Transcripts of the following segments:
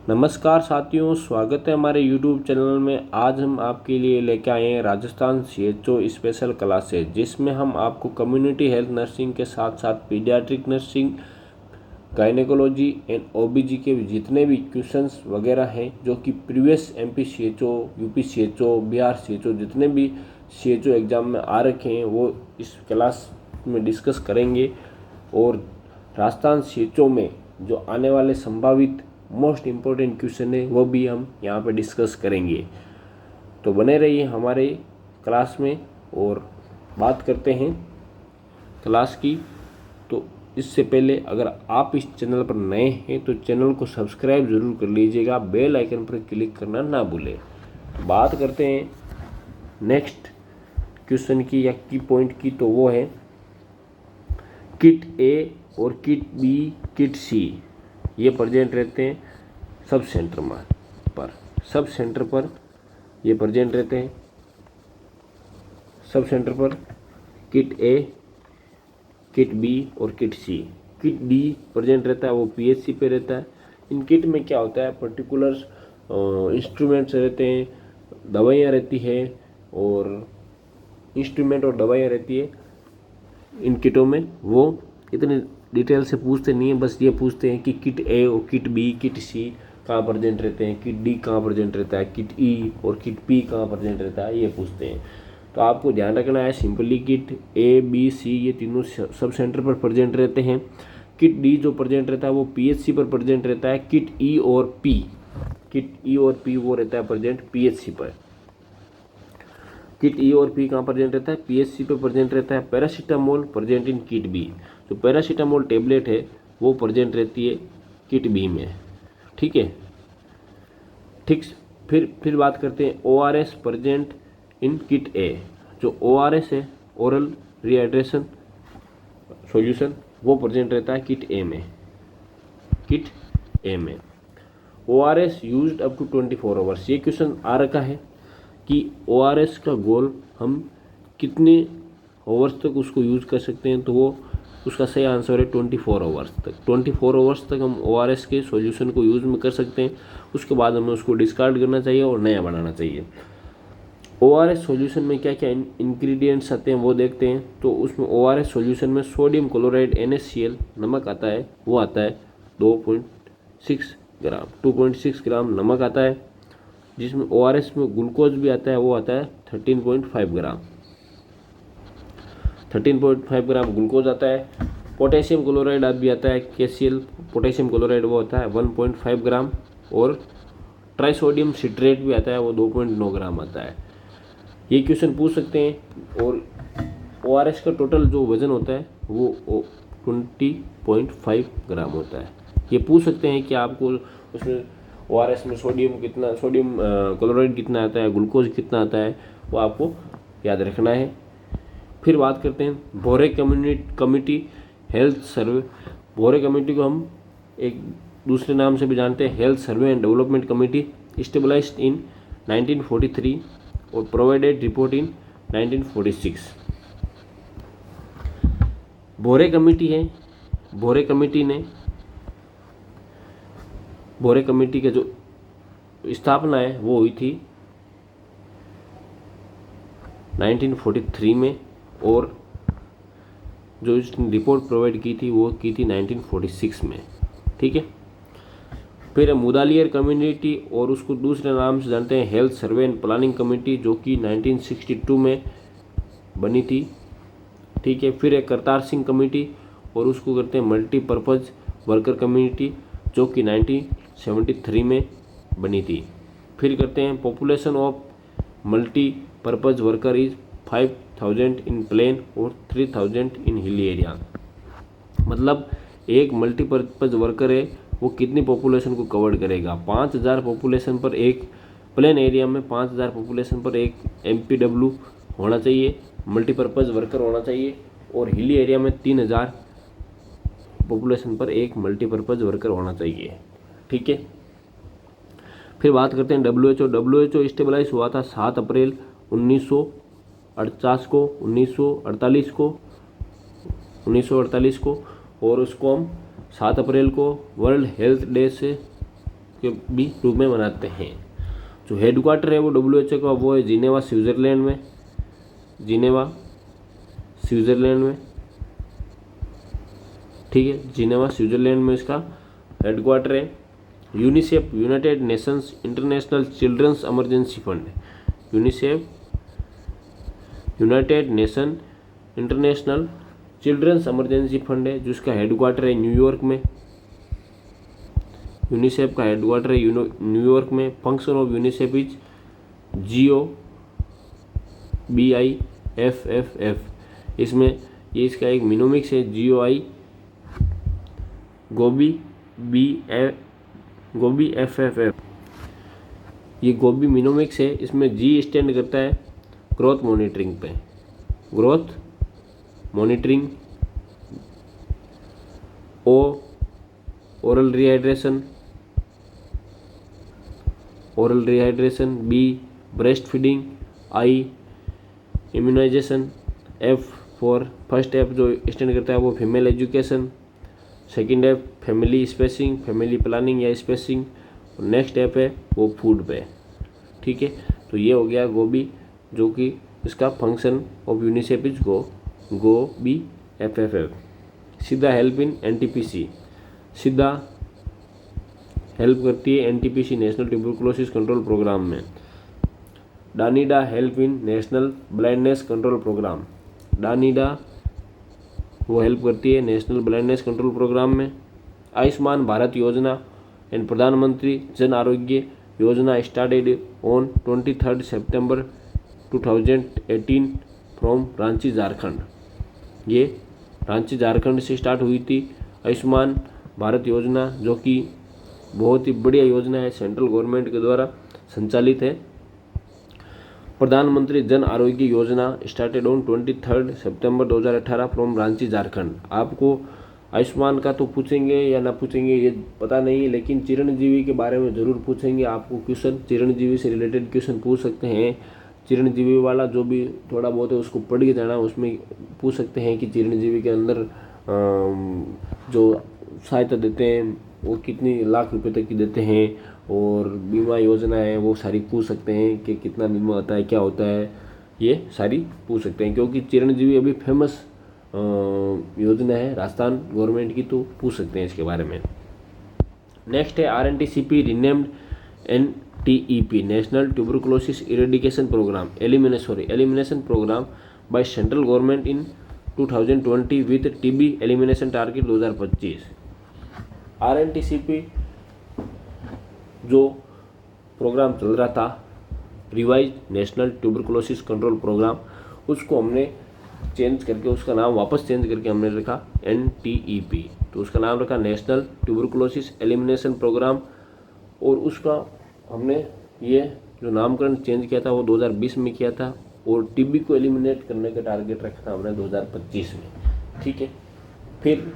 नमस्कार साथियों, स्वागत है हमारे YouTube चैनल में। आज हम आपके लिए लेके आए हैं राजस्थान CHO स्पेशल क्लासेज, जिसमें हम आपको कम्युनिटी हेल्थ नर्सिंग के साथ साथ paediatric nursing, gynaecology and OBG के जितने भी क्वेश्चंस वगैरह हैं जो कि previous MP CHO, UP CHO, Bihar CHO जितने भी CHO एग्ज़ाम में आ रखे हैं वो इस क्लास में डिस्कस करेंगे। और राजस्थान CHO में जो आने वाले संभावित मोस्ट इम्पोर्टेंट क्वेश्चन है वो भी हम यहाँ पे डिस्कस करेंगे। तो बने रहिए हमारे क्लास में और बात करते हैं क्लास की। तो इससे पहले अगर आप इस चैनल पर नए हैं तो चैनल को सब्सक्राइब ज़रूर कर लीजिएगा, बेल आइकन पर क्लिक करना ना भूलें। बात करते हैं नेक्स्ट क्वेश्चन की या की पॉइंट की, तो वो है किट ए और किट बी, किट सी ये प्रेजेंट रहते हैं सब सेंटर पर ये प्रेजेंट रहते हैं। सब सेंटर पर किट ए, किट बी और किट सी। किट डी प्रेजेंट रहता है, वो PHC पे रहता है। इन किट में क्या होता है, पर्टिकुलर इंस्ट्रूमेंट्स रहते हैं, दवाइयाँ रहती है और इंस्ट्रूमेंट और दवाइयाँ रहती है इन किटों में। वो इतने डिटेल से पूछते नहीं है, बस ये पूछते हैं कि किट ए और किट बी, किट सी कहाँ प्रेजेंट रहते हैं, किट डी कहाँ प्रेजेंट रहता है, किट ई और किट पी कहाँ प्रेजेंट रहता है, ये पूछते हैं। तो आपको ध्यान रखना है सिंपली किट ए, बी, सी ये तीनों सब सेंटर पर प्रेजेंट रहते हैं। किट डी जो प्रेजेंट रहता है वो PHC पर प्रेजेंट रहता है। किट ई और पी वो रहता है प्रेजेंट PHC पर। किट ई और पी कहाँ प्रेजेंट रहता है, PHC पे प्रेजेंट रहता है। Paracetamol present in kit B, जो पैरासीटामोल टेबलेट है वो प्रेजेंट रहती है किट बी में। ठीक है, ठीक। फिर बात करते हैं ORS present in kit A. जो ORS है, ओरल रिहाइड्रेशन सॉल्यूशन, वो प्रेजेंट रहता है किट ए में। ORS used up to 24 hours. ये क्वेश्चन आ रखा है कि ORS का गोल हम कितने आवर्स तक उसको यूज़ कर सकते हैं, तो वो उसका सही आंसर है 24 आवर्स तक। 24 आवर्स तक हम ORS के सॉल्यूशन को यूज़ में कर सकते हैं। उसके बाद हमें उसको डिस्कार्ड करना चाहिए और नया बनाना चाहिए। ORS सॉल्यूशन में क्या क्या इंग्रेडिएंट्स आते हैं वो देखते हैं। तो उसमें ORS सॉल्यूशन में सोडियम क्लोराइड NaCl नमक आता है, वो आता है 2.6 ग्राम 2.6 ग्राम नमक आता है। जिसमें ORS में ग्लूकोज भी आता है, वो आता है 13.5 ग्राम 13.5 ग्राम ग्लूकोज आता है। पोटेशियम क्लोराइड भी आता है, KCl पोटेशियम क्लोराइड वो आता है 1.5 ग्राम। और ट्राइसोडियम सिट्रेट भी आता है, वो 2.9 ग्राम आता है। ये क्वेश्चन पूछ सकते हैं। और ORS का टोटल जो वज़न होता है वो 20.5 ग्राम होता है। ये पूछ सकते हैं कि आपको उसमें ORS में सोडियम क्लोराइड कितना आता है, ग्लूकोज कितना आता है, वो आपको याद रखना है। फिर बात करते हैं Bhore community health survey. Bhore committee को हम एक दूसरे नाम से भी जानते हैं, health survey and development committee, stabilised in 1943 और provided report in 1946। Bhore committee है, भोरे कमेटी का जो स्थापना है वो हुई थी 1943 में, और जो इसने रिपोर्ट प्रोवाइड की थी वो की थी 1946 में। ठीक है। फिर मुदालियर कम्युनिटी, और उसको दूसरे नाम से जानते हैं health survey and planning committee, जो कि 1962 में बनी थी। ठीक है। फिर एक करतार सिंह कमेटी, और उसको करते हैं मल्टीपर्पज़ वर्कर कम्युनिटी, जो कि 1973 में बनी थी। फिर करते हैं population of multipurpose worker is 5000 in plain और 3000 इन हिली एरिया। मतलब एक मल्टीपर्पज़ वर्कर है वो कितनी पॉपुलेशन को कवर करेगा, 5000 पॉपुलेशन पर एक प्लेन एरिया में, 5000 पॉपुलेशन पर एक MPW होना चाहिए, मल्टीपर्पज़ वर्कर होना चाहिए, और हिली एरिया में 3000 पॉपुलेशन पर एक मल्टीपर्पज़ वर्कर होना चाहिए। ठीक है। फिर बात करते हैं WHO स्टेबलाइज हुआ था 7 अप्रैल 1948 को, और उसको हम 7 अप्रैल को वर्ल्ड हेल्थ डे से के भी रूप में मनाते हैं। जो हेडक्वार्टर है वो WHO का वो है जिनेवा स्विट्ज़रलैंड में, जिनेवा स्विट्ज़रलैंड में, ठीक है, जिनेवा स्विट्ज़रलैंड में इसका हेडक्वार्टर है। UNICEF United Nations International Children's Emergency Fund, UNICEF United Nation International Children's Emergency Fund है, जिसका हेडक्वार्टर है न्यूयॉर्क में। यूनिसेफ का हेडक्वार्टर है न्यूयॉर्क में। Function of UNICEF is GOBIFFF, इसमें ये इसका एक मिनोमिक्स है, GOI गोबी FFF, ये गोबी मिनोमिक्स है। इसमें G स्टैंड करता है ग्रोथ मॉनिटरिंग पे, growth monitoring. O oral rehydration, B breast feeding, I immunisation, F for first F जो स्टैंड करता है वो female education, second F family spacing, family planning या स्पेसिंग, और नेक्स्ट F है वो फूड पे, ठीक है। तो ये हो गया गोबी, जो कि इसका function of UNICEF is GOBIFFF। सीधा हेल्प इन NTPC, सीधा हेल्प करती है NTPC national tuberculosis control programme में। DANIDA help in national blindness control programme, DANIDA वो हेल्प करती है नेशनल ब्लाइंडनेस कंट्रोल प्रोग्राम में। आयुष्मान भारत योजना एंड प्रधानमंत्री Jan Arogya Yojana started on 23 September 2018 from Ranchi Jharkhand, ये रांची झारखंड से स्टार्ट हुई थी आयुष्मान भारत योजना, जो कि बहुत ही बढ़िया योजना है, सेंट्रल गवर्नमेंट के द्वारा संचालित है। प्रधानमंत्री Jan Arogya Yojana started on 23 September 2018 from Ranchi Jharkhand. आपको आयुष्मान का तो पूछेंगे या ना पूछेंगे ये पता नहीं है, लेकिन चिरंजीवी के बारे में ज़रूर पूछेंगे आपको क्वेश्चन, चिरंजीवी से रिलेटेड क्वेश्चन पूछ सकते हैं। चिरंजीवी वाला जो भी थोड़ा बहुत है उसको पढ़ के जाना, उसमें पूछ सकते हैं कि चिरंजीवी के अंदर जो सहायता देते हैं वो कितनी लाख रुपए तक की देते हैं, और बीमा योजना है वो सारी पूछ सकते हैं कि कितना बीमा होता है, क्या होता है, ये सारी पूछ सकते हैं, क्योंकि चिरंजीवी अभी फेमस योजना है राजस्थान गवर्नमेंट की, तो पूछ सकते हैं इसके बारे में। नेक्स्ट है RNTCP renamed NTEP national tuberculosis eradication programme elimination programme by central government in 2020 with TB elimination target 2025। RNTCP जो प्रोग्राम चल रहा था revise national tuberculosis control programme, उसको हमने चेंज करके उसका नाम वापस चेंज करके हमने रखा NTEP, तो उसका नाम रखा नेशनल ट्यूबरकुलोसिस एलिमिनेशन प्रोग्राम। और उसका हमने ये जो नामकरण चेंज किया था वो 2020 में किया था, और TB को एलिमिनेट करने का टारगेट रखा था हमने 2025 में, ठीक है। फिर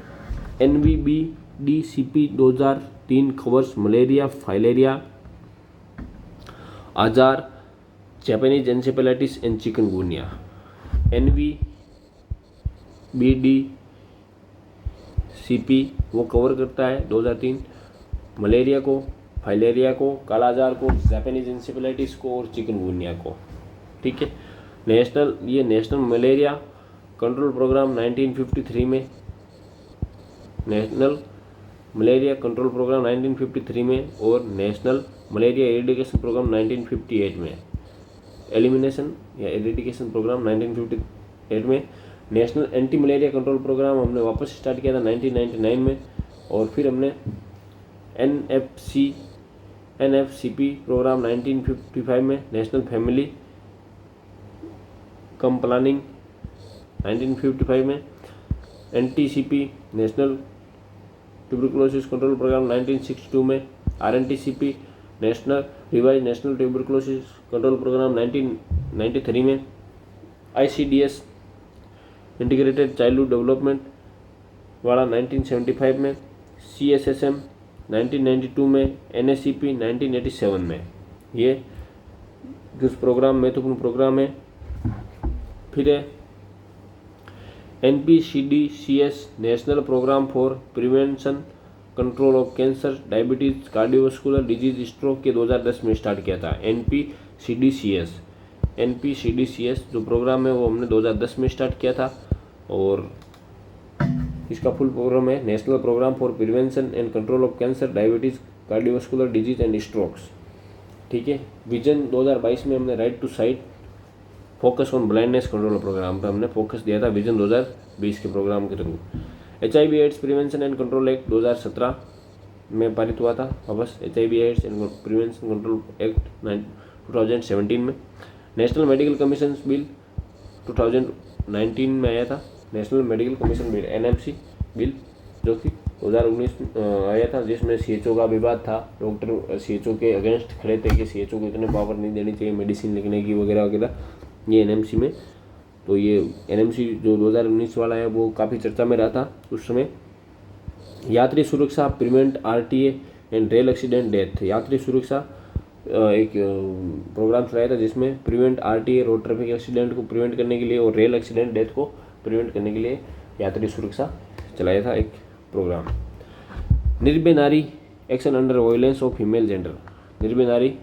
NVBDCP 2003 कवर्स मलेरिया, फाइलेरिया, आजार, Japanese encephalitis and chikungunya. NVBDCP वो कवर करता है 2003 मलेरिया को, फाइलेरिया को, कालाजार को, जापानीज एन्सेफेलाइटिस को और चिकनगुनिया को, ठीक है। ये नेशनल मलेरिया कंट्रोल प्रोग्राम 1953 में, नेशनल मलेरिया कंट्रोल प्रोग्राम 1953 में, और नेशनल मलेरिया एरेडिकेशन प्रोग्राम 1958 में, एलिमिनेशन या एरेडिकेशन प्रोग्राम 1958 में। National anti malaria control programme हमने वापस स्टार्ट किया था 1999 में, और फिर हमने NFCP प्रोग्राम 1955 में, नेशनल फैमिली कम प्लानिंग 1955 में, NTCP national tuberculosis control programme 1962 में, RNTCP national revise national tuberculosis control programme 1993 में, ICDS इंटीग्रेटेड चाइल्डहुड डेवलपमेंट वाला 1975 में, CSSM 1992 में, NACP 1987 में। ये कुछ प्रोग्राम महत्वपूर्ण प्रोग्राम है। फिर है NPCDCS national programme for prevention control of cancer, diabetes, cardiovascular disease, stroke के 2010 में स्टार्ट किया था। NPCDCS जो प्रोग्राम है वो हमने 2010 में स्टार्ट किया था और इसका फुल प्रोग्राम है national programme for prevention and control of cancer, diabetes, cardiovascular disease and strokes. ठीक है। विजन 2022 में हमने right to sight focus on blindness control programme पर हमने फोकस दिया था विजन 2020 के प्रोग्राम के through. HIV AIDS prevention and control act 2017 में पारित हुआ था वापस। HIV AIDS and prevention control act 2017 में। नेशनल मेडिकल कमीशन बिल 2019 में आया था। National medical commission bill NMC bill जो कि 2019 आया था, जिसमें CHO का विवाद था। डॉक्टर CHO के अगेंस्ट खड़े थे कि CHO को इतने पावर नहीं देनी चाहिए मेडिसिन लिखने की वगैरह वगैरह, ये NMC में। तो ये NMC जो 2019 वाला है वो काफ़ी चर्चा में रहा था उस समय। यात्री सुरक्षा, prevent RTA and rail accident death. यात्री सुरक्षा एक प्रोग्राम चलाया था जिसमें prevent RTA road traffic accident को प्रिवेंट करने के लिए और रेल एक्सीडेंट डेथ को प्रिवेंट करने के लिए यात्री सुरक्षा चलाया था एक प्रोग्राम। निर्भय नारी action under violence of female gender. निर्भय नारी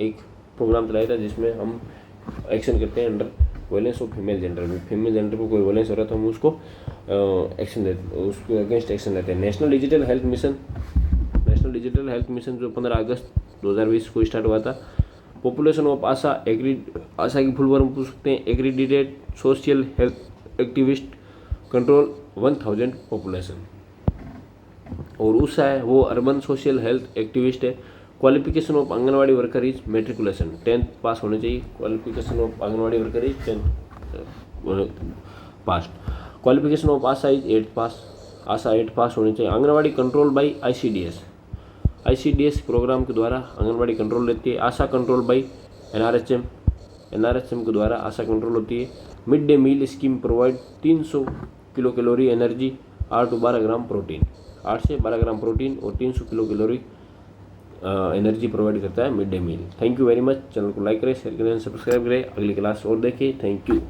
एक प्रोग्राम चलाया था जिसमें हम एक्शन करते हैं under violence of female gender में। फीमेल जेंडर पर कोई वायलेंस हो रहा है तो हम उसको एक्शन देते, उसके अगेंस्ट एक्शन लेते हैं। नेशनल डिजिटल हेल्थ मिशन जो 15 अगस्त 2020 को स्टार्ट हुआ था। पॉपुलेशन ऑफ आशा की फुल फॉर्म पूछ सकते हैं, accredited social health activist control 1000 population. और उषा है वो अर्बन सोशल हेल्थ एक्टिविस्ट है। Qualification of anganwadi worker is matriculation, 10th pass होने चाहिए। Qualification of anganwadi worker is 10th pass. Qualification of Asha is 8th pass, Asha 8 pass होनी चाहिए। Anganwadi control by ICDS programme के द्वारा आंगनवाड़ी कंट्रोल रहती है। आशा कंट्रोल बाई NRHM के द्वारा आशा कंट्रोल होती है। Mid day meal scheme provide 300 kilo calorie energy, 8 to 12 gram protein, 8 से 12 ग्राम प्रोटीन और 300 किलो कैलोरी एनर्जी प्रोवाइड करता है mid day meal. Thank you very much. Channel को लाइक करें, शेयर करें, सब्सक्राइब करें। अगली क्लास और देखिए। Thank you.